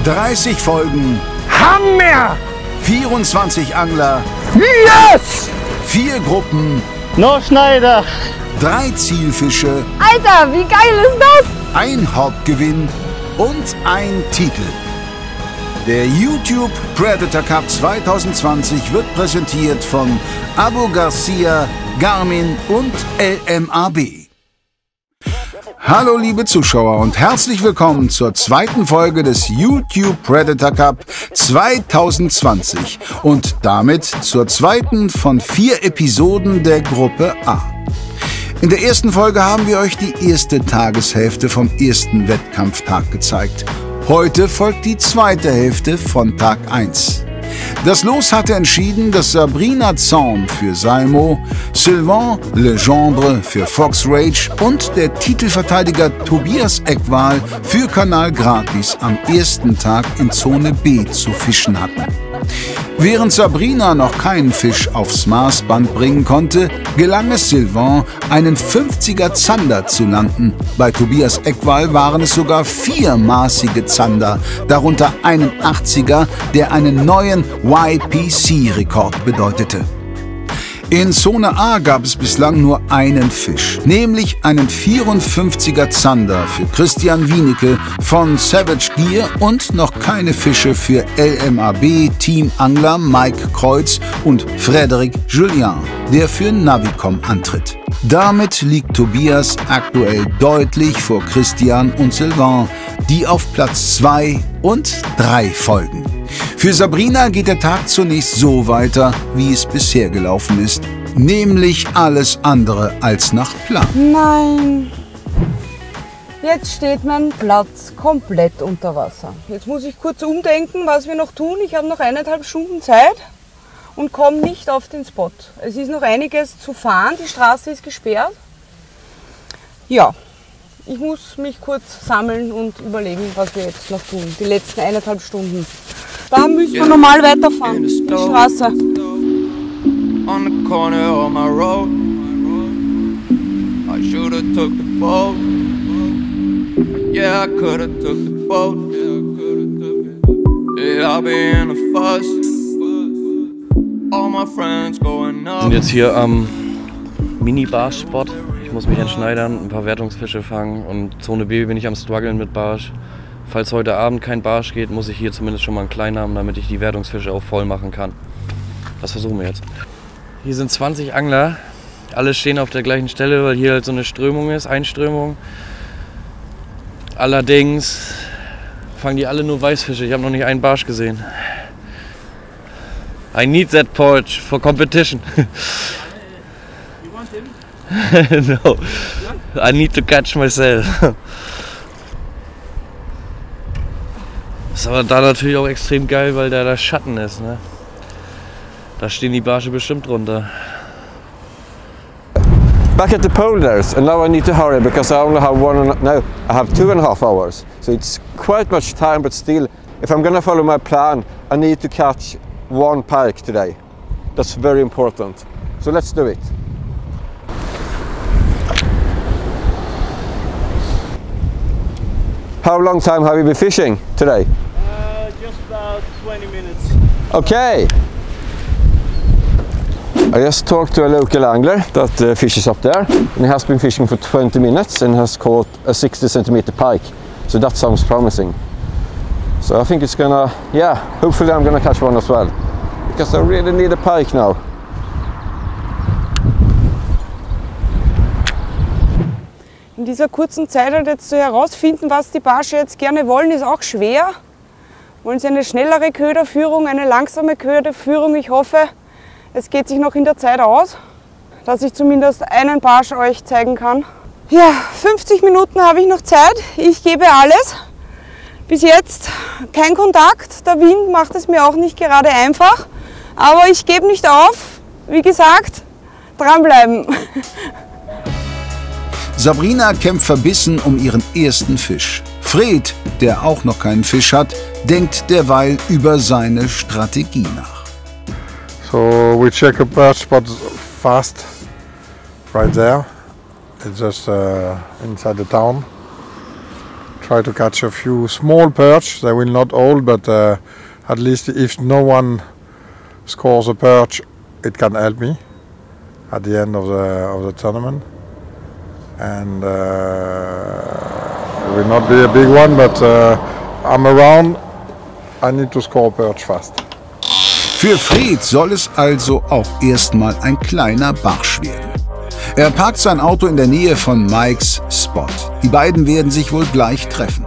30 Folgen. Hammer! 24 Angler. Yes! 4 Gruppen. No Schneider. 3 Zielfische. Alter, wie geil ist das? 1 Hauptgewinn und 1 Titel. Der YouTube Predator Cup 2020 wird präsentiert von Abu Garcia, Garmin und LMAB. Hallo liebe Zuschauer und herzlich willkommen zur zweiten Folge des YouTube Predator Cup 2020 und damit zur zweiten von 4 Episoden der Gruppe A. In der ersten Folge haben wir euch die erste Tageshälfte vom ersten Wettkampftag gezeigt. Heute folgt die zweite Hälfte von Tag 1. Das Los hatte entschieden, dass Sabrina Zaun für Salmo, Sylvain Legendre für Fox Rage und der Titelverteidiger Tobias Eckwahl für Kanal Gratis am ersten Tag in Zone B zu fischen hatten. Während Sabrina noch keinen Fisch aufs Maßband bringen konnte, gelang es Sylvain, einen 50er Zander zu landen. Bei Tobias Eckwahl waren es sogar 4 maßige Zander, darunter einen 80er, der einen neuen YPC-Rekord bedeutete. In Zone A gab es bislang nur einen Fisch, nämlich einen 54er Zander für Christian Wienicke von Savage Gear und noch keine Fische für LMAB Teamangler Mike Kreuz und Frédéric Julien, der für Navicom antritt. Damit liegt Tobias aktuell deutlich vor Christian und Sylvain, die auf Platz 2 und 3 folgen. Für Sabrina geht der Tag zunächst so weiter, wie es bisher gelaufen ist, nämlich alles andere als nach Plan. Nein, jetzt steht mein Platz komplett unter Wasser. Jetzt muss ich kurz umdenken, was wir noch tun. Ich habe noch 1,5 Stunden Zeit und komme nicht auf den Spot. Es ist noch einiges zu fahren, die Straße ist gesperrt. Ja, ich muss mich kurz sammeln und überlegen, was wir jetzt noch tun, die letzten 1,5 Stunden. Da müssen wir normal weiterfahren, die Straße. On the corner of my road, I should have took the boat. Yeah, I could have took the boat. Yeah, I'll be in a fuss. All my friends going up. Wir sind jetzt hier am Mini-Barsch-Spot. Ich muss mich entschneidern, ein paar Wertungsfische fangen und Zone B bin ich am struggeln mit Barsch. Falls heute Abend kein Barsch geht, muss ich hier zumindest schon mal einen kleinen haben, damit ich die Wertungsfische auch voll machen kann. Das versuchen wir jetzt. Hier sind 20 Angler, alle stehen auf der gleichen Stelle, weil hier halt so eine Strömung ist, Einströmung. Allerdings fangen die alle nur Weißfische, ich habe noch nicht einen Barsch gesehen. I need that porch for competition. You want him? No, I need to catch myself. Ist aber da natürlich auch extrem geil, weil da der Schatten ist, ne? Da stehen die Barsche bestimmt drunter. Back at the polders, and now I need to hurry because I only have I have 2.5 hours. So it's quite much time, but still, if I'm gonna follow my plan, I need to catch 1 pike today. That's very important. So let's do it. How long time have you been fishing today? Just about 20 minutes. Okay. I just talked to a local angler that fishes up there, and he has been fishing for 20 minutes and has caught a 60 centimeter pike. So that sounds promising. So I think it's gonna, yeah, hopefully I'm gonna catch one as well, because I really need a pike now. In dieser kurzen Zeit halt jetzt so herausfinden, was die Barsche jetzt gerne wollen, ist auch schwer. Wollen sie eine schnellere Köderführung, eine langsame Köderführung? Ich hoffe, es geht sich noch in der Zeit aus, dass ich zumindest einen Barsch euch zeigen kann. Ja, 50 Minuten habe ich noch Zeit. Ich gebe alles. Bis jetzt kein Kontakt. Der Wind macht es mir auch nicht gerade einfach. Aber ich gebe nicht auf. Wie gesagt, dranbleiben. Sabrina kämpft verbissen um ihren ersten Fisch. Fred, der auch noch keinen Fisch hat, denkt derweil über seine Strategie nach. So we check a perch spot fast, right there. It's just inside the town. try to catch a few small perch. They will not all, but at least if no one scores a perch, it can help me at the end of the tournament. And it will not be a big one, but I'm around. I need to score a perch fast. Für Fred soll es also auch erstmal ein kleiner Barsch werden. Er parkt sein Auto in der Nähe von Mikes Spot. Die beiden werden sich wohl gleich treffen.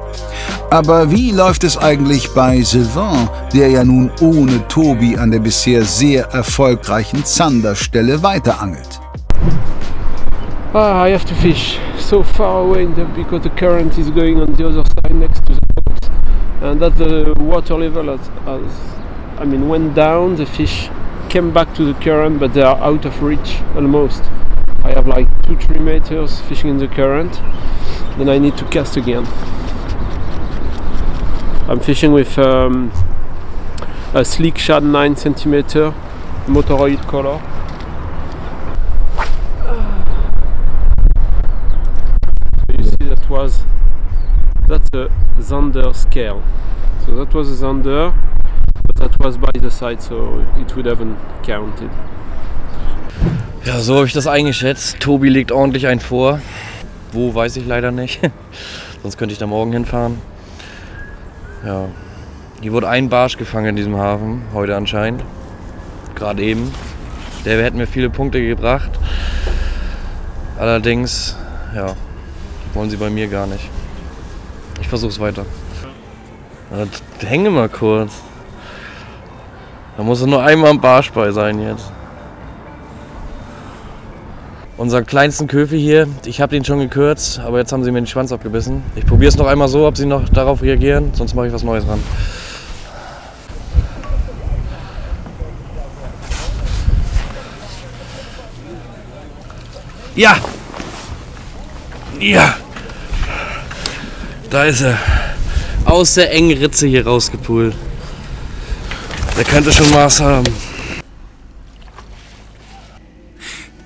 Aber wie läuft es eigentlich bei Sylvain, der ja nun ohne Tobi an der bisher sehr erfolgreichen Zanderstelle weiterangelt? I have to fish so far away because the current is going on the other side next to the boat, and that the water level went down. The fish came back to the current, but they are out of reach almost. I have like 2-3 meters fishing in the current, then I need to cast again. I'm fishing with a sleek shad 9 cm Motoroid color. So you see that's a Zander scale. So that was a Zander, but that was by the side, so it would haven't counted. Ja, so habe ich das eingeschätzt. Tobi legt ordentlich einen vor. Wo, weiß ich leider nicht. Sonst könnte ich da morgen hinfahren. Ja, hier wurde ein Barsch gefangen in diesem Hafen, heute anscheinend. Gerade eben. Der hätte mir viele Punkte gebracht. Allerdings, ja, wollen sie bei mir gar nicht. Ich versuch's weiter. Hänge mal kurz. Da muss nur einmal ein Barsch bei sein jetzt. Unseren kleinsten Köfi hier, ich habe den schon gekürzt, aber jetzt haben sie mir den Schwanz abgebissen. Ich probiere es noch einmal so, ob sie noch darauf reagieren, sonst mache ich was Neues ran. Ja! Ja! Da ist er. Aus der engen Ritze hier rausgepult. Der könnte schon Maß haben.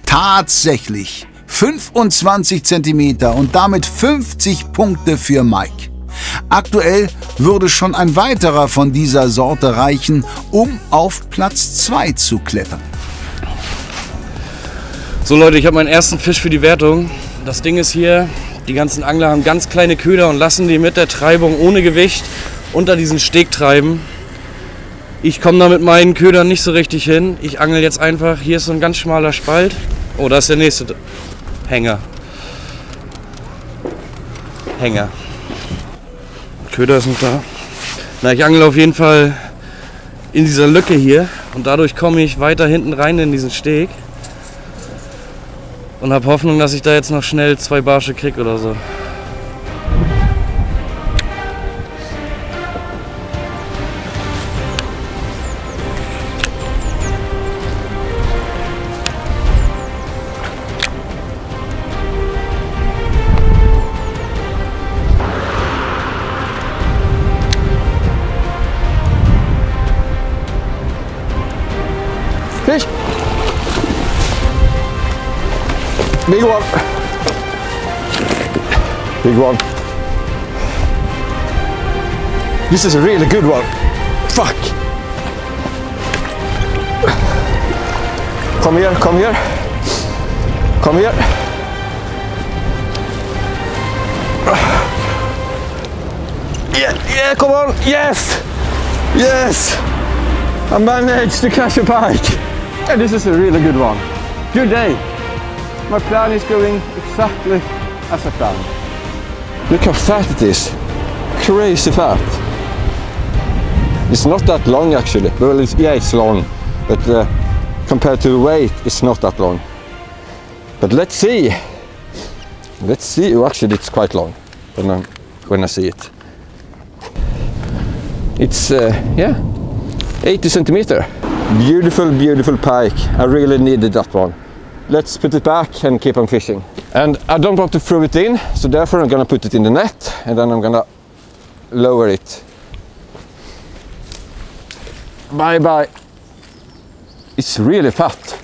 Tatsächlich 25 cm und damit 50 Punkte für Mike. Aktuell würde schon ein weiterer von dieser Sorte reichen, um auf Platz 2 zu klettern. So Leute, ich habe meinen ersten Fisch für die Wertung. Das Ding ist hier, die ganzen Angler haben ganz kleine Köder und lassen die mit der Treibung ohne Gewicht unter diesen Steg treiben. Ich komme da mit meinen Ködern nicht so richtig hin. Ich angel jetzt einfach, hier ist so ein ganz schmaler Spalt. Oh, da ist der nächste Hänger. Köder ist noch da. Na, ich angel auf jeden Fall in dieser Lücke hier und dadurch komme ich weiter hinten rein in diesen Steg und habe Hoffnung, dass ich da jetzt noch schnell 2 Barsche kriege oder so. Fish! Big one! Big one. This is a really good one. Fuck! Come here, come here. Come here. Yeah, come on! Yes! Yes! I managed to catch a pike. And this is a really good one. Good day. My plan is going exactly as I planned. Look how fat it is. Crazy fat. It's not that long actually. Well, it's long, but compared to the weight, it's not that long. But let's see. Let's see. Oh, actually, it's quite long when I see it. It's yeah, 80 centimeter. Beautiful, beautiful pike. I really needed that one. Let's put it back and keep on fishing. And I don't want to throw it in, so therefore I'm gonna put it in the net and then I'm gonna lower it. Bye bye. It's really fat.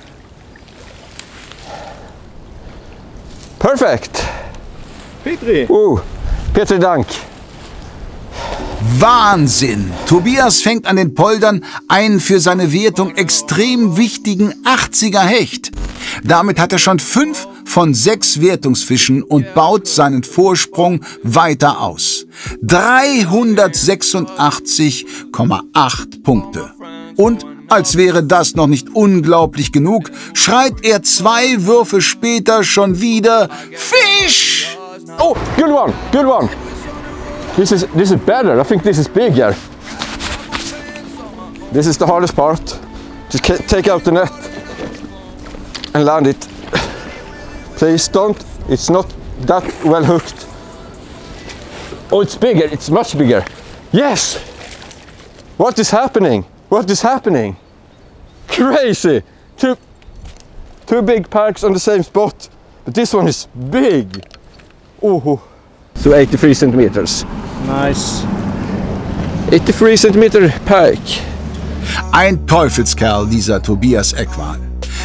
Perfect. Petri. Petri, dank. Wahnsinn! Tobias fängt an den Poldern einen für seine Wertung extrem wichtigen 80er Hecht. Damit hat er schon 5 von 6 Wertungsfischen und baut seinen Vorsprung weiter aus. 386,8 Punkte. Und als wäre das noch nicht unglaublich genug, schreit er 2 Würfe später schon wieder Fisch! Oh, good one, good one. This is better. I think this is bigger. This is the hardest part. Just take out the net and land it. Please don't. It's not that well hooked. Oh, it's bigger. It's much bigger. Yes. What is happening? What is happening? Crazy. Two big parks on the same spot, but this one is big. Oh. So 83 centimeters. Nice. 83 centimeter pike. Ein Teufelskerl, dieser Tobias Eckwal.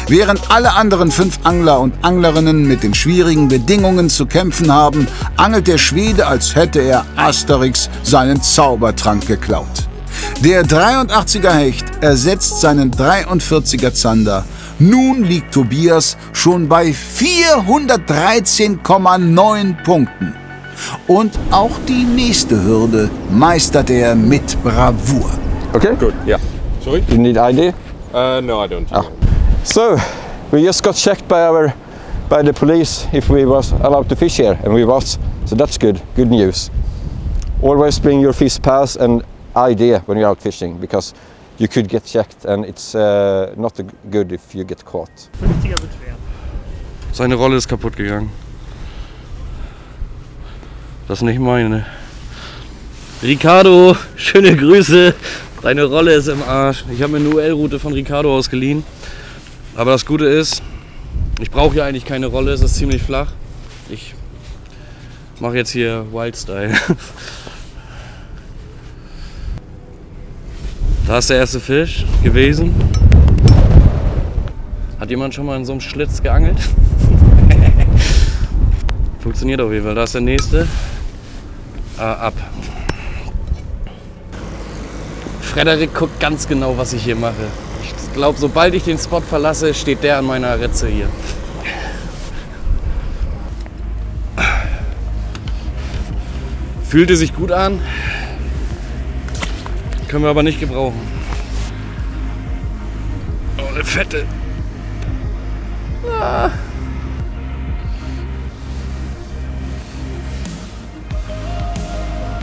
Während alle anderen 5 Angler und Anglerinnen mit den schwierigen Bedingungen zu kämpfen haben, angelt der Schwede, als hätte er Asterix seinen Zaubertrank geklaut. Der 83er Hecht ersetzt seinen 43er Zander. Nun liegt Tobias schon bei 413,9 Punkten. Und auch die nächste Hürde meistert er mit Bravour. Okay, good. Yeah. Sorry? You need ID? No, I don't. So, we just got checked by the police if we was allowed to fish here, and we was. So that's good. Good news. Always bring your fish pass and ID when you're out fishing, because you could get checked, and it's not good if you get caught. 50er wird schwer. Seine Rolle ist kaputt gegangen. Das ist nicht meine. Ricardo, schöne Grüße. Deine Rolle ist im Arsch. Ich habe mir eine UL-Route von Ricardo ausgeliehen. Aber das Gute ist, ich brauche ja eigentlich keine Rolle, es ist ziemlich flach. Ich mache jetzt hier Wildstyle. Da ist der erste Fisch gewesen. Hat jemand schon mal in so einem Schlitz geangelt? Funktioniert auf jeden Fall. Da ist der nächste. Ab. Frederik guckt ganz genau, was ich hier mache. Ich glaube, sobald ich den Spot verlasse, steht der an meiner Ritze hier. Fühlte sich gut an. Können wir aber nicht gebrauchen. Oh, eine fette. Ah.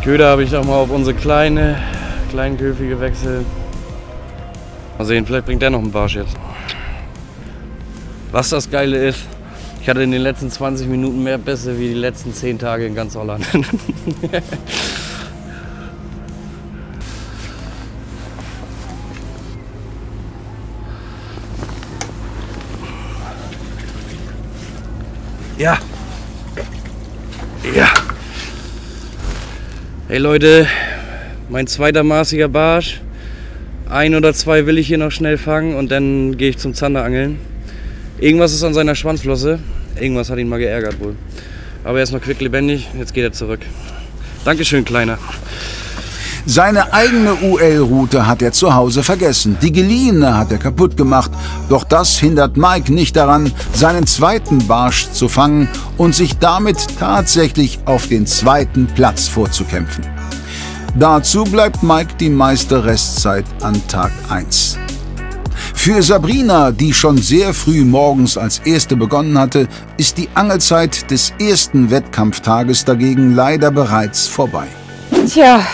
Köder habe ich doch mal auf unsere kleinen Köfi gewechselt. Mal sehen, vielleicht bringt der noch einen Barsch jetzt. Was das Geile ist, ich hatte in den letzten 20 Minuten mehr Bisse wie die letzten 10 Tage in ganz Holland. Ja. Ja. Hey Leute, mein zweiter maßiger Barsch. 1 oder 2 will ich hier noch schnell fangen und dann gehe ich zum Zanderangeln. Irgendwas ist an seiner Schwanzflosse. Irgendwas hat ihn mal geärgert wohl. Aber er ist noch quicklebendig, jetzt geht er zurück. Dankeschön, Kleiner. Seine eigene UL-Route hat er zu Hause vergessen. Die geliehene hat er kaputt gemacht. Doch das hindert Mike nicht daran, seinen zweiten Barsch zu fangen und sich damit tatsächlich auf den 2. Platz vorzukämpfen. Dazu bleibt Mike die meiste Restzeit an Tag 1. Für Sabrina, die schon sehr früh morgens als Erste begonnen hatte, ist die Angelzeit des ersten Wettkampftages dagegen leider bereits vorbei. Tja,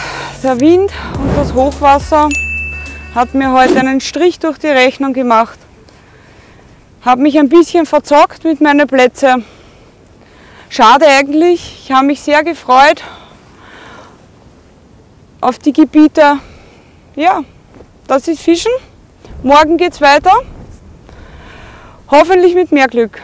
der Wind und das Hochwasser hat mir heute einen Strich durch die Rechnung gemacht. Habe mich ein bisschen verzockt mit meinen Plätzen. Schade eigentlich, ich habe mich sehr gefreut auf die Gebiete. Ja, das ist Fischen. Morgen geht's weiter. Hoffentlich mit mehr Glück.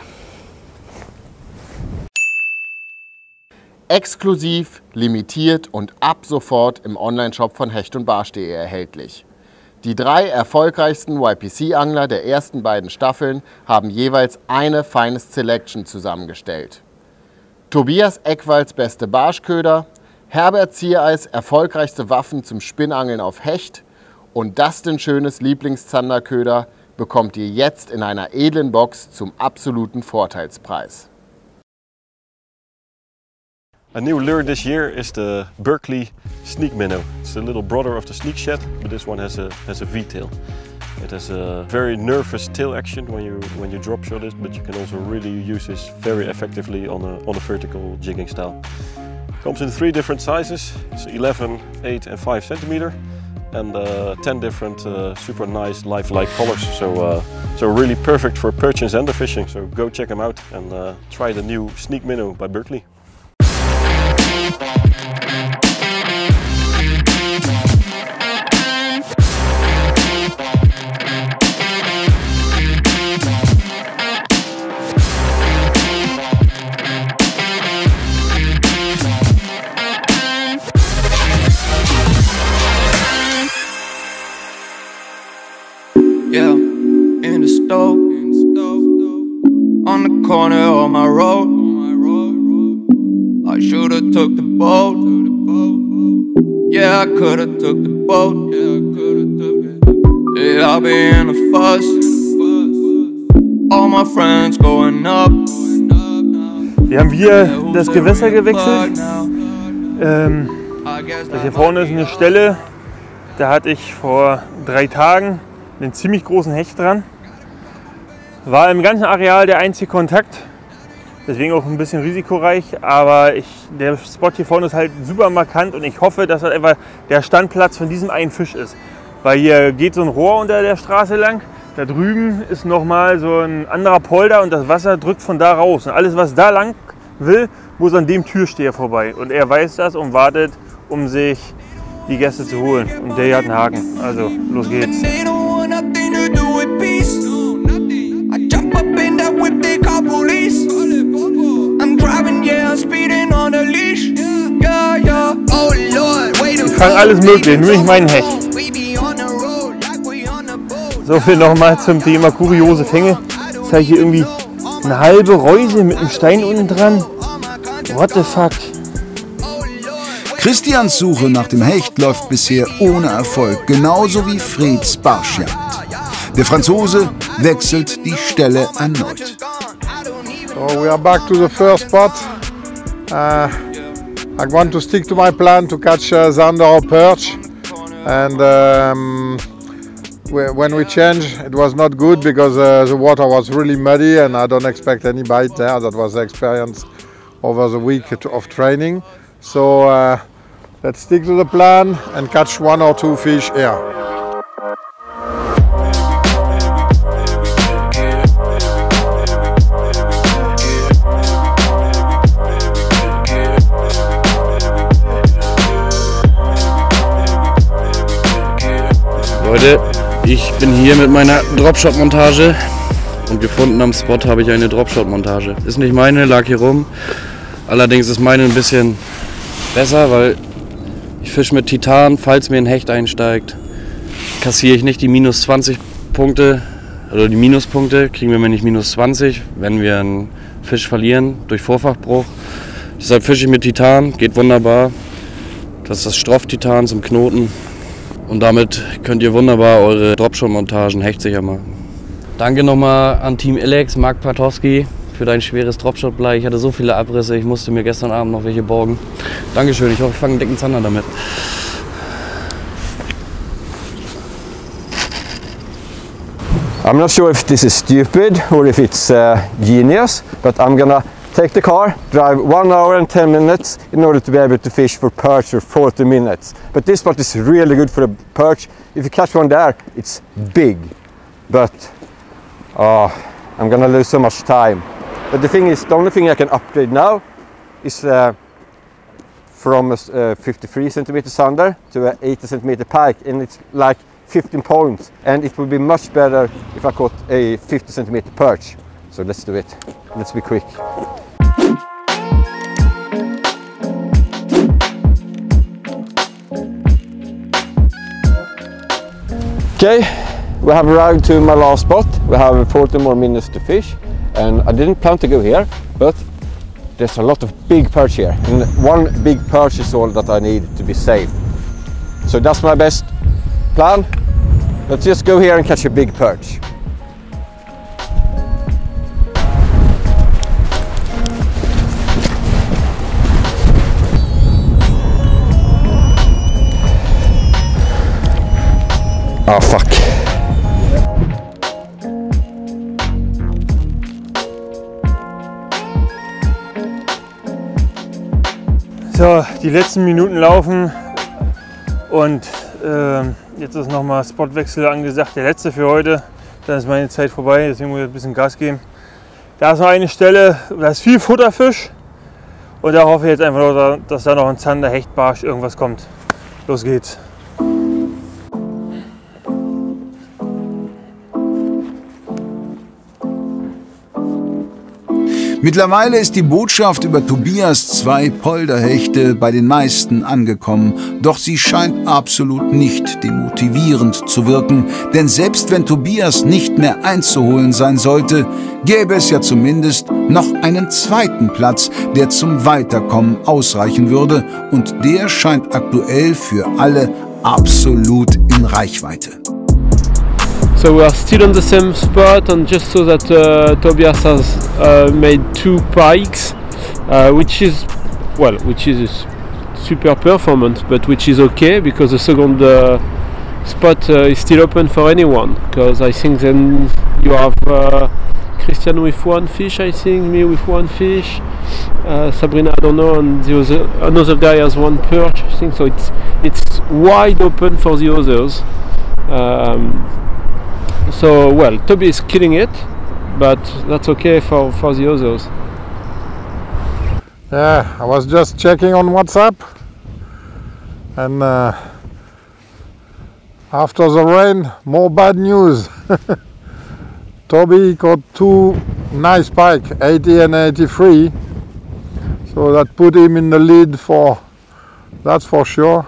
Exklusiv, limitiert und ab sofort im Onlineshop von hechtundbarsch.de erhältlich. Die 3 erfolgreichsten YPC-Angler der ersten beiden Staffeln haben jeweils eine Finest Selection zusammengestellt. Tobias Eckwals beste Barschköder, Herbert Ziereis erfolgreichste Waffen zum Spinnangeln auf Hecht und Dustin Schönes Lieblingszanderköder bekommt ihr jetzt in einer edlen Box zum absoluten Vorteilspreis. A new lure this year is the Berkley Sneak Minnow. It's a little brother of the Sneak Shad, but this one has a V-tail. It has a very nervous tail action when you drop shot it, but you can also really use this very effectively on a vertical jigging style. Comes in 3 different sizes. It's 11, 8 and 5 centimeter, and 10 different super nice lifelike colors. So really perfect for perch and zander fishing. So go check them out and try the new Sneak Minnow by Berkley. Yeah, in the stove, on the corner of my road. I should've took the boat. Yeah, I could've took the boat. Yeah, I'll be in a fuss. All my friends going up. Wir haben hier das Gewässer gewechselt. Hier vorne ist eine Stelle, da hatte ich vor 3 Tagen einen ziemlich großen Hecht dran. War im ganzen Areal der einzige Kontakt, deswegen auch ein bisschen risikoreich, aber der Spot hier vorne ist halt super markant und ich hoffe, dass das einfach der Standplatz von diesem einen Fisch ist. Weil hier geht so ein Rohr unter der Straße lang, da drüben ist nochmal so ein anderer Polder und das Wasser drückt von da raus. Und alles, was da lang will, muss an dem Türsteher vorbei. Und er weiß das und wartet, um sich die Gäste zu holen. Und der hier hat einen Haken, also los geht's. Ich fang alles möglich, nur nicht meinen Hecht. So viel nochmal zum Thema kuriose Fänge. Jetzt habe ich hier irgendwie eine halbe Reuse mit einem Stein unten dran. What the fuck? Christians Suche nach dem Hecht läuft bisher ohne Erfolg, genauso wie Freds Barschjagd. Der Franzose wechselt die Stelle erneut. So we are back to the first spot. I want to stick to my plan to catch zander or perch, and when we changed it was not good because the water was really muddy and I don't expect any bite there. That was the experience over the week of training. So let's stick to the plan and catch 1 or 2 fish here. Leute, ich bin hier mit meiner Dropshot-Montage und gefunden am Spot habe ich eine Dropshot-Montage. Ist nicht meine, lag hier rum. Allerdings ist meine ein bisschen besser, weil ich fische mit Titan. Falls mir ein Hecht einsteigt, kassiere ich nicht die minus 20 Punkte oder die Minuspunkte, kriegen wir nicht minus 20, wenn wir einen Fisch verlieren durch Vorfachbruch. Deshalb fische ich mit Titan, geht wunderbar. Das ist das Stroff-Titan zum Knoten. Und damit könnt ihr wunderbar eure Dropshot-Montagen hechtsicher machen. Danke nochmal an Team Illex, Marc Patowski, für dein schweres Dropshot-Blei. Ich hatte so viele Abrisse, ich musste mir gestern Abend noch welche borgen. Dankeschön, ich hoffe, ich fange einen dicken Zander damit. I'm not sure if this is stupid or if it's genius, but I'm gonna take the car, drive 1 hour and 10 minutes in order to be able to fish for perch for 40 minutes. But this spot is really good for the perch. If you catch one there, it's big. But I'm gonna lose so much time. But the thing is, the only thing I can upgrade now is from a 53 centimeter zander to an 80 centimeter pike, and it's like 15 points. And it would be much better if I caught a 50 centimeter perch. So let's do it. Let's be quick. Okay, we have arrived to my last spot. We have 40 more minutes to fish, and I didn't plan to go here, but there's a lot of big perch here, and one big perch is all that I need to be safe. So that's my best plan. Let's just go here and catch a big perch. Oh fuck. So, die letzten Minuten laufen und jetzt ist nochmal Spotwechsel angesagt, der letzte für heute. Dann ist meine Zeit vorbei, deswegen muss ich ein bisschen Gas geben. Da ist noch eine Stelle, da ist viel Futterfisch und da hoffe ich jetzt einfach nur, dass da noch ein Zander, Hecht, Barsch, irgendwas kommt. Los geht's. Mittlerweile ist die Botschaft über Tobias 2 Polderhechte bei den meisten angekommen, doch sie scheint absolut nicht demotivierend zu wirken, denn selbst wenn Tobias nicht mehr einzuholen sein sollte, gäbe es ja zumindest noch einen zweiten Platz, der zum Weiterkommen ausreichen würde, und der scheint aktuell für alle absolut in Reichweite. So we are still on the same spot, and just so that Tobias has made 2 pikes, which is a super performance, but which is okay because the second spot is still open for anyone. Because I think then you have Christian with 1 fish, I think, me with 1 fish, Sabrina, I don't know, and another guy has 1 perch. I think so. It's wide open for the others. So, well, Toby is killing it, but that's okay for the others. Yeah, I was just checking on WhatsApp, and after the rain, more bad news. Toby caught 2 nice pike, 80 and 83, so that put him in the lead that's for sure.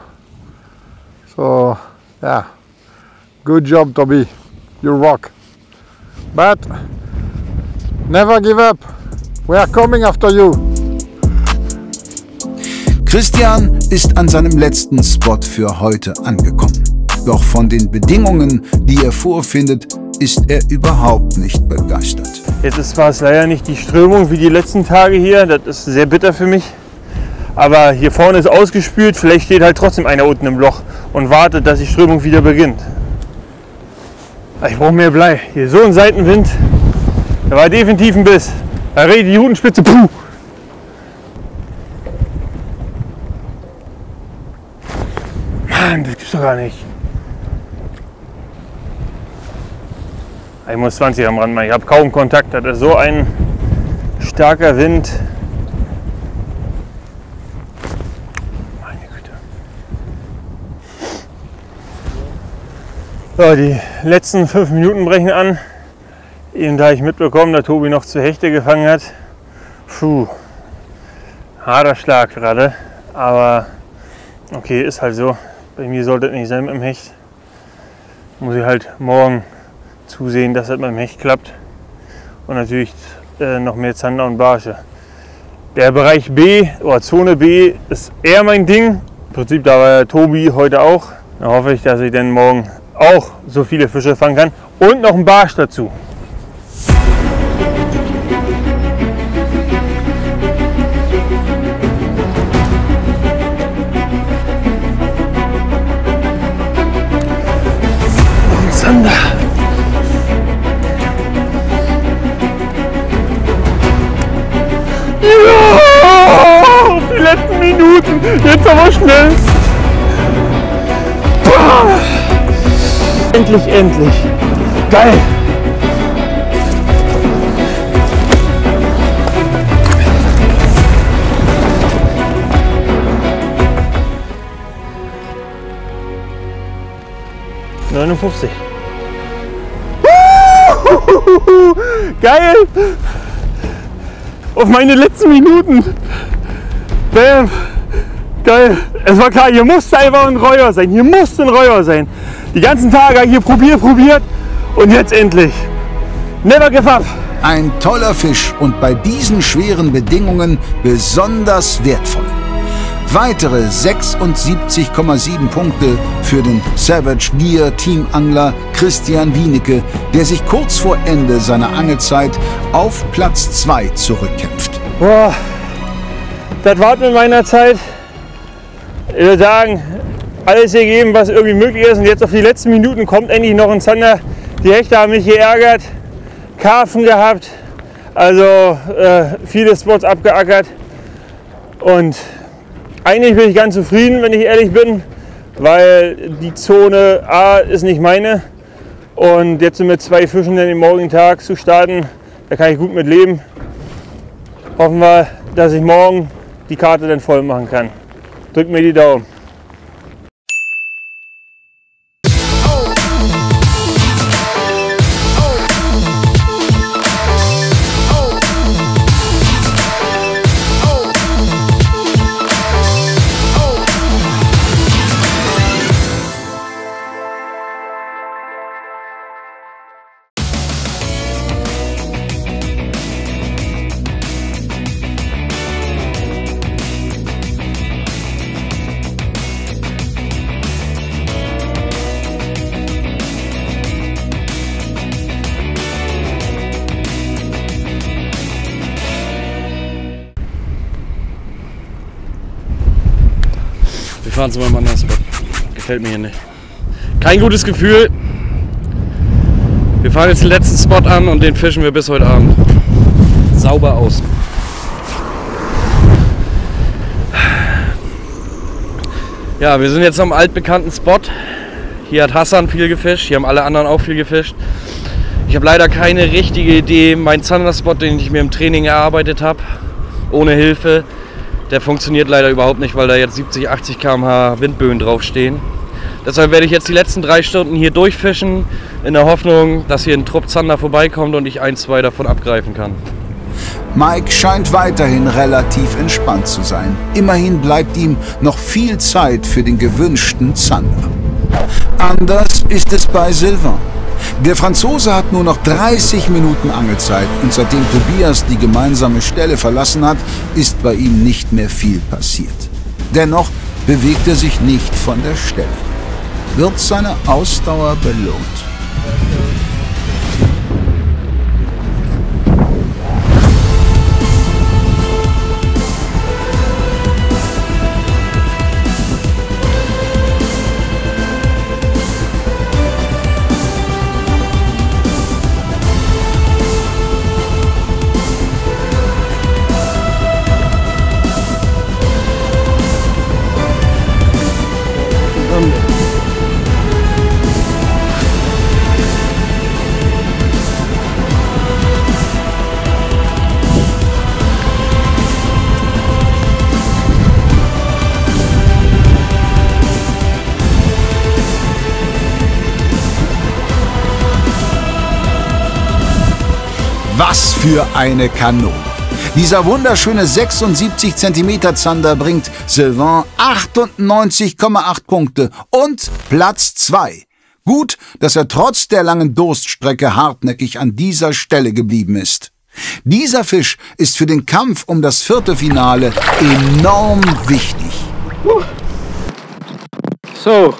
So, yeah, good job, Toby. You rock. But never give up. We are coming after you. Christian ist an seinem letzten Spot für heute angekommen. Doch von den Bedingungen, die er vorfindet, ist er überhaupt nicht begeistert. Jetzt ist zwar leider nicht die Strömung wie die letzten Tage hier, das ist sehr bitter für mich. Aber hier vorne ist ausgespült, vielleicht steht halt trotzdem einer unten im Loch und wartet, dass die Strömung wieder beginnt. Ich brauche mehr Blei. Hier so ein Seitenwind, da war definitiv ein Biss. Da redet die Judenspitze, puh! Mann, das gibt's doch gar nicht. Ich muss 20 am Rand machen, ich habe kaum Kontakt. Das ist so ein starker Wind. Meine Güte. So, die letzten 5 Minuten brechen an. Eben da ich mitbekommen, dass Tobi noch 2 Hechte gefangen hat. Puh, harter Schlag gerade. Aber okay, ist halt so. Bei mir sollte es nicht sein mit dem Hecht. Muss ich halt morgen zusehen, dass das mit dem Hecht klappt. Und natürlich noch mehr Zander und Barsche. Der Bereich B oder Zone B ist eher mein Ding. Im Prinzip da war Tobi heute auch. Da hoffe ich, dass ich dann morgen auch so viele Fische fangen kann. Und noch einen Barsch dazu. Zander. Ja, auf die letzten Minuten. Jetzt aber schnell. Boah. Endlich, endlich. Geil. $59. Geil! Auf meine letzten Minuten! Bam! Geil! Es war klar, hier musste einfach ein Reuer sein. Hier musste ein Reuer sein. Die ganzen Tage hier probiert und jetzt endlich. Never give up! Ein toller Fisch und bei diesen schweren Bedingungen besonders wertvoll. Weitere 76,7 Punkte für den Savage Gear Teamangler Christian Wienecke, der sich kurz vor Ende seiner Angelzeit auf Platz 2 zurückkämpft. Boah, das war's mit meiner Zeit. Ich würde sagen, alles gegeben, was irgendwie möglich ist. Und jetzt auf die letzten Minuten kommt endlich noch ein Zander. Die Hechte haben mich geärgert, Karpfen gehabt, also viele Spots abgeackert. Und eigentlich bin ich ganz zufrieden, wenn ich ehrlich bin, weil die Zone A ist nicht meine. Und jetzt mit 2 Fischen den morgigen Tag zu starten, da kann ich gut mit leben. Hoffen wir, dass ich morgen die Karte dann voll machen kann. Drückt mir die Daumen. Wir fahren zu meinem anderen Spot. Gefällt mir hier nicht. Kein gutes Gefühl. Wir fahren jetzt den letzten Spot an und den fischen wir bis heute Abend. Sauber aus. Ja, wir sind jetzt am altbekannten Spot. Hier hat Hassan viel gefischt, hier haben alle anderen auch viel gefischt. Ich habe leider keine richtige Idee. Mein Zander-Spot, den ich mir im Training erarbeitet habe, ohne Hilfe, der funktioniert leider überhaupt nicht, weil da jetzt 70, 80 km/h Windböen draufstehen. Deshalb werde ich jetzt die letzten 3 Stunden hier durchfischen, in der Hoffnung, dass hier ein Trupp Zander vorbeikommt und ich 1, 2 davon abgreifen kann. Mike scheint weiterhin relativ entspannt zu sein. Immerhin bleibt ihm noch viel Zeit für den gewünschten Zander. Anders ist es bei Sylvain. Der Franzose hat nur noch 30 Minuten Angelzeit und seitdem Tobias die gemeinsame Stelle verlassen hat, ist bei ihm nicht mehr viel passiert. Dennoch bewegt er sich nicht von der Stelle. Wird seine Ausdauer belohnt? Was für eine Kanone! Dieser wunderschöne 76 cm Zander bringt Sylvain 98,8 Punkte und Platz 2. Gut, dass er trotz der langen Durststrecke hartnäckig an dieser Stelle geblieben ist. Dieser Fisch ist für den Kampf um das Viertelfinale enorm wichtig. So,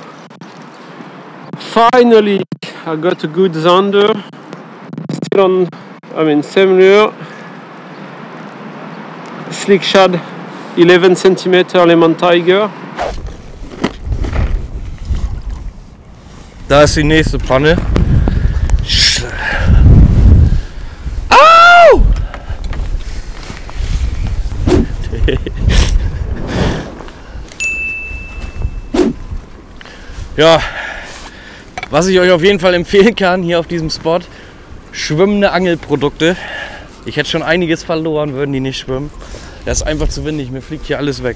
finally I got a good zander. Still on, 7 lure. Slick shad, 11 cm Lemon Tiger. Da ist die nächste Panne. Au! Ja, was ich euch auf jeden Fall empfehlen kann hier auf diesem Spot, schwimmende Angelprodukte. Ich hätte schon einiges verloren, würden die nicht schwimmen. Das ist einfach zu windig, mir fliegt hier alles weg.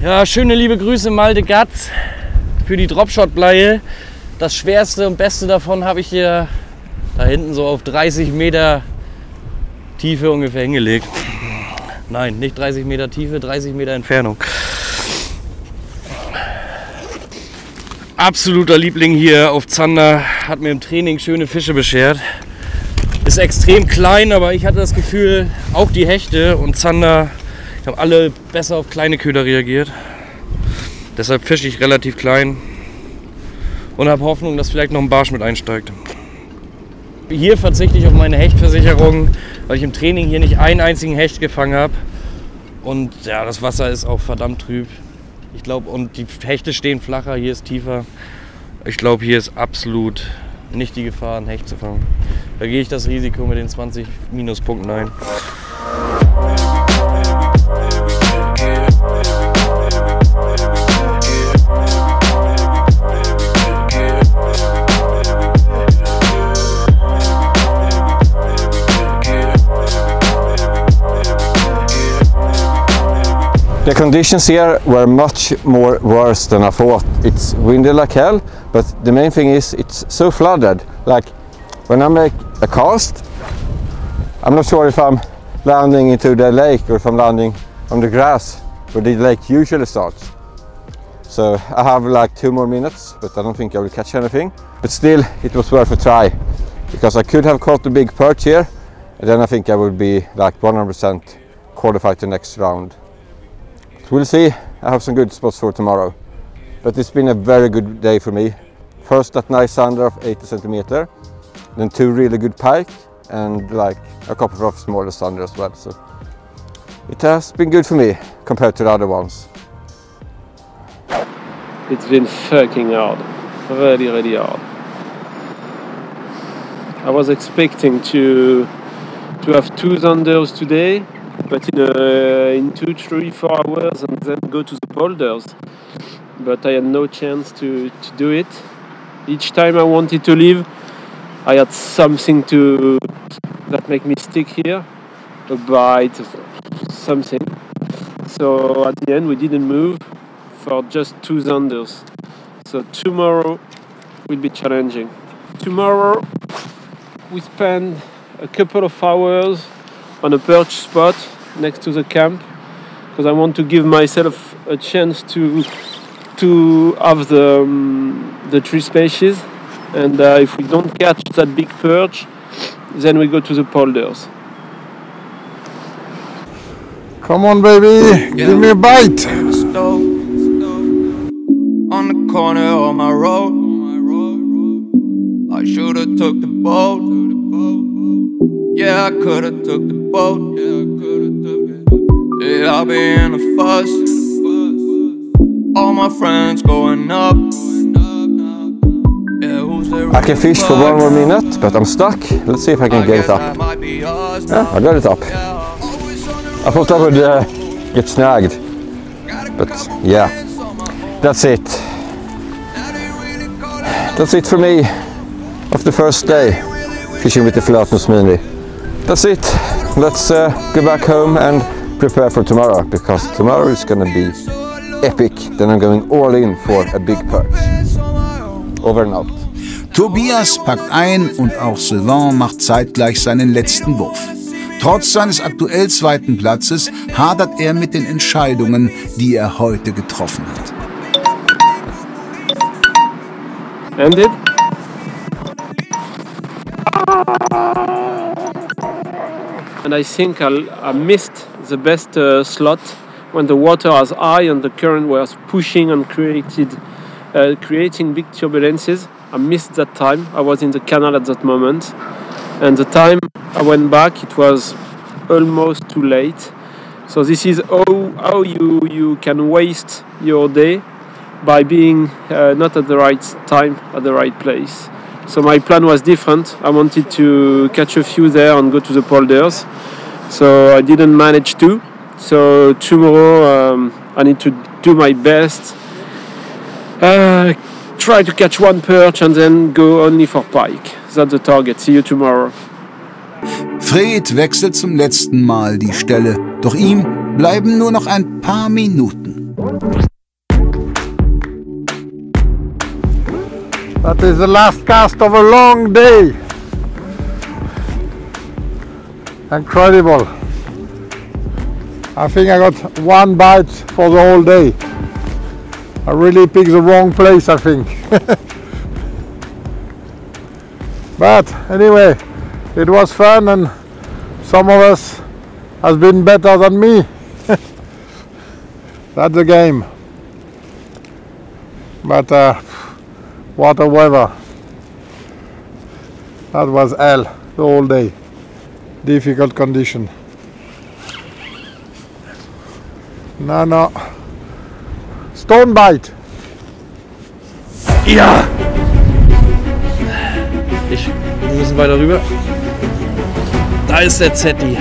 Ja, schöne liebe Grüße Malte Gatz für die Dropshot-Bleie. Das schwerste und beste davon habe ich hier da hinten so auf 30 Meter Tiefe ungefähr hingelegt. Nein, nicht 30 Meter Tiefe, 30 Meter Entfernung. Absoluter Liebling hier auf Zander, hat mir im Training schöne Fische beschert. ist extrem klein, aber ich hatte das Gefühl, auch die Hechte und Zander haben alle besser auf kleine Köder reagiert. Deshalb fische ich relativ klein und habe Hoffnung, dass vielleicht noch ein Barsch mit einsteigt. Hier verzichte ich auf meine Hechtversicherung, weil ich im Training hier nicht einen einzigen Hecht gefangen habe. Und ja, das Wasser ist auch verdammt trüb. Ich glaube, und die Hechte stehen flacher, hier ist tiefer. Ich glaube, hier ist absolut nicht die Gefahr, einen Hecht zu fangen. Da gehe ich das Risiko mit den 20 Minuspunkten ein. The conditions here were much more worse than I thought. It's windy like hell, but the main thing is it's so flooded. Like when I make a cast, I'm not sure if I'm landing into the lake or if I'm landing on the grass where the lake usually starts. So I have like 2 more minutes, but I don't think I will catch anything. But still, it was worth a try because I could have caught a big perch here, and then I think I would be like 100% qualified to the next round. We'll see. I have some good spots for tomorrow. But it's been a very good day for me. First that nice sander of 80 centimeter, then 2 really good pike and like a couple of smaller sander as well. So it has been good for me compared to the other ones. It's been fucking hard. Really, really hard. I was expecting to have 2 sanders today, but in 2, 3, 4 hours and then go to the polders. But I had no chance to do it. Each time I wanted to leave, I had something that make me stick here, a bite, something. So at the end we didn't move for just 2 sanders. So tomorrow will be challenging. Tomorrow we spend a couple of hours on a perch spot next to the camp because I want to give myself a chance to have the 3 species, and if we don't catch that big perch, then we go to the polders. Come on, baby, give me a bite. On the corner of my road, I should've took the boat. Yeah, I could've took the boat. Yeah, I'll be in a fuss. All my friends going up. I can fish for 1 more minute, but I'm stuck. Let's see if I can get it up. Yeah, I got it up. I thought I would get snagged, but yeah, that's it. That's it for me of the first day fishing with the Flatness Mini. That's it. Let's go back home and prepare for tomorrow, because tomorrow is gonna be epic. Then I'm going all in for a big perch. Over and out. Tobias packt ein und auch Sylvain macht zeitgleich seinen letzten Wurf. Trotz seines aktuell 2. Platzes hadert er mit den Entscheidungen, die er heute getroffen hat. Ended. And I think I missed the best slot when the water was high and the current was pushing and creating big turbulences. I missed that time. I was in the canal at that moment, and the time I went back, it was almost too late. So this is how you can waste your day by being not at the right time, at the right place. So my plan was different. I wanted to catch a few there and go to the polders. So I didn't manage to. So tomorrow I need to do my best. Try to catch 1 perch and then go only for pike. That's the target. See you tomorrow. Fred wechselt zum letzten Mal die Stelle, doch ihm bleiben nur noch ein paar Minuten. That is the last cast of a long day. Incredible. I think I got 1 bite for the whole day. I really picked the wrong place, I think. But anyway, it was fun, and some of us has been better than me. That's the game. But what a weather. That was hell the whole day. Difficult condition. No. Stone bite. Ja! Wir müssen weiter rüber. Da ist der Zetti.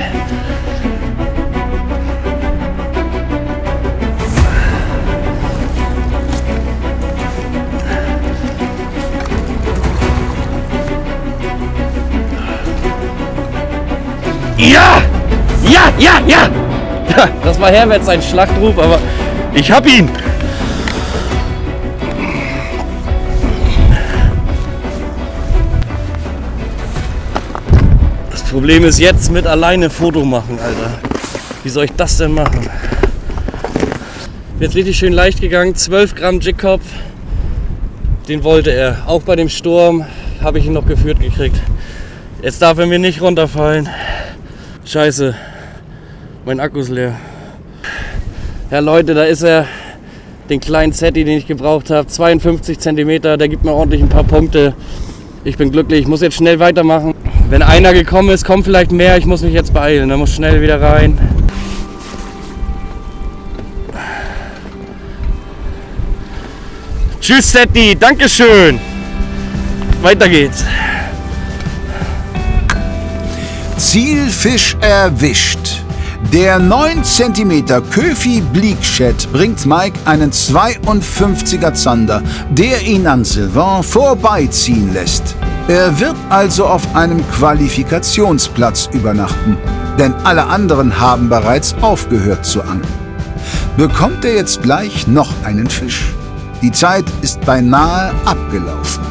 Ja! Ja! Das war Herbert sein Schlachtruf, aber ich hab ihn! Das Problem ist jetzt mit alleine Foto machen, Alter. Wie soll ich das denn machen? Jetzt richtig schön leicht gegangen, 12 Gramm Jigkopf. Den wollte er. Auch bei dem Sturm habe ich ihn noch geführt gekriegt. Jetzt darf er mir nicht runterfallen. Scheiße, mein Akku ist leer. Ja Leute, da ist er, den kleinen Zetti, den ich gebraucht habe. 52 cm, der gibt mir ordentlich ein paar Punkte. Ich bin glücklich, ich muss jetzt schnell weitermachen. Wenn einer gekommen ist, kommt vielleicht mehr. Ich muss mich jetzt beeilen, er muss schnell wieder rein. Tschüss Zetti, Dankeschön. Weiter geht's. Zielfisch erwischt. Der 9 cm Köfi Bleakshad bringt Mike einen 52er Zander, der ihn an Sylvain vorbeiziehen lässt. Er wird also auf einem Qualifikationsplatz übernachten, denn alle anderen haben bereits aufgehört zu angeln. Bekommt er jetzt gleich noch einen Fisch? Die Zeit ist beinahe abgelaufen.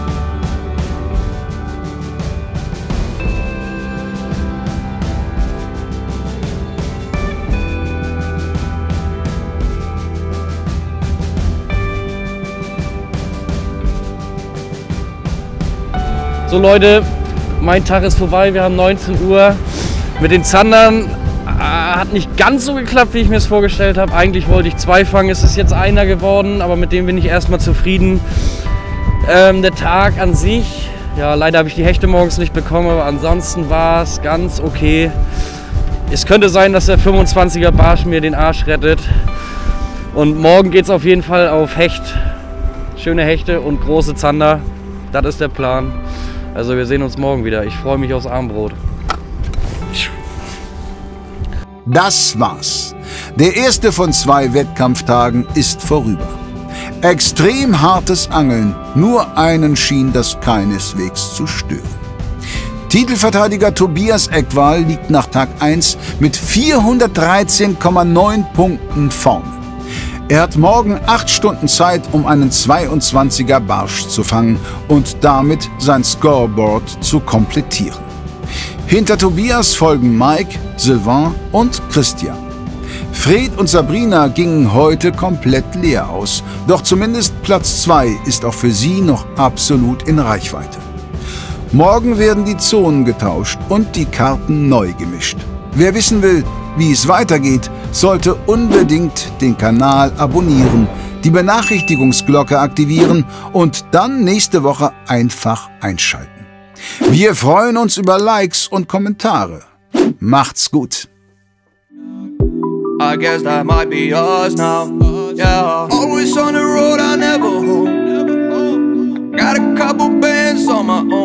So Leute, mein Tag ist vorbei, wir haben 19 Uhr. Mit den Zandern hat nicht ganz so geklappt, wie ich mir es vorgestellt habe. Eigentlich wollte ich 2 fangen, es ist jetzt einer geworden, aber mit dem bin ich erstmal zufrieden. Der Tag an sich, ja leider habe ich die Hechte morgens nicht bekommen, aber ansonsten war es ganz okay. Es könnte sein, dass der 25er Barsch mir den Arsch rettet. Und morgen geht es auf jeden Fall auf Hecht. Schöne Hechte und große Zander, das ist der Plan. Also wir sehen uns morgen wieder. Ich freue mich aufs Abendbrot. Das war's. Der erste von 2 Wettkampftagen ist vorüber. Extrem hartes Angeln, nur einen schien das keineswegs zu stören. Titelverteidiger Tobias Ekwal liegt nach Tag 1 mit 413,9 Punkten vorne. Er hat morgen 8 Stunden Zeit, um einen 22er Barsch zu fangen und damit sein Scoreboard zu komplettieren. Hinter Tobias folgen Mike, Sylvain und Christian. Fred und Sabrina gingen heute komplett leer aus, doch zumindest Platz 2 ist auch für sie noch absolut in Reichweite. Morgen werden die Zonen getauscht und die Karten neu gemischt. Wer wissen will, wie es weitergeht, sollte unbedingt den Kanal abonnieren, die Benachrichtigungsglocke aktivieren und dann nächste Woche einfach einschalten. Wir freuen uns über Likes und Kommentare. Macht's gut! I guess that might be us now. Yeah, always on the road, I never home. Got a couple bands on my own.